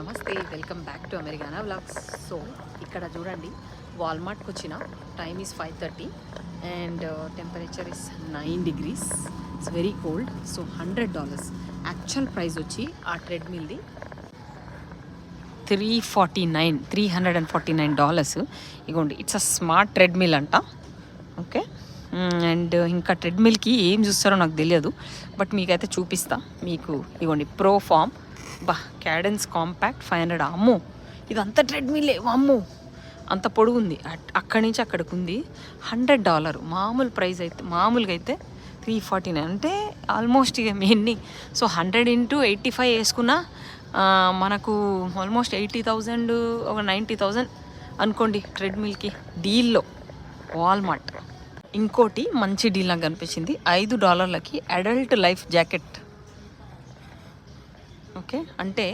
నమస్తే, welcome back to Americana vlogs. So ఇక్కడ చూడండి, వాల్మార్ట్కి వచ్చిన. Time is 5:30 and temperature is 9 degrees. It's very cold. So $100 actual price వచ్చి ఆ ట్రెడ్మిల్ది $349. ఇగోండి, ఇట్స్ అ స్మార్ట్ ట్రెడ్మిల్ అంట. ఓకే, అండ్ ఇంకా ట్రెడ్మిల్కి ఏం చూస్తారో నాకు తెలియదు, బట్ మీకైతే చూపిస్తా. మీకు ఇగోండి, ప్రో ఫామ్ క్యాడెన్స్ కాంపాక్ట్ 500. అమ్మో, ఇదంతా ట్రెడ్మిల్లే. అమ్మో, అంత పొడుగు ఉంది. అక్కడి నుంచి అక్కడికి ఉంది. $100. మామూలు ప్రైస్ అయితే, మామూలుగా అయితే 349, అంటే ఆల్మోస్ట్ ఇక ఎన్ని. సో 100 × 85 వేసుకున్నా మనకు ఆల్మోస్ట్ 80,000, ఒక 90,000 అనుకోండి ట్రెడ్మిల్కి. డీల్లో వాల్మార్ట్. ఇంకోటి మంచి డీల్ నాకు కనిపించింది. $5కి అడల్ట్ లైఫ్ జాకెట్. ఓకే, అంటే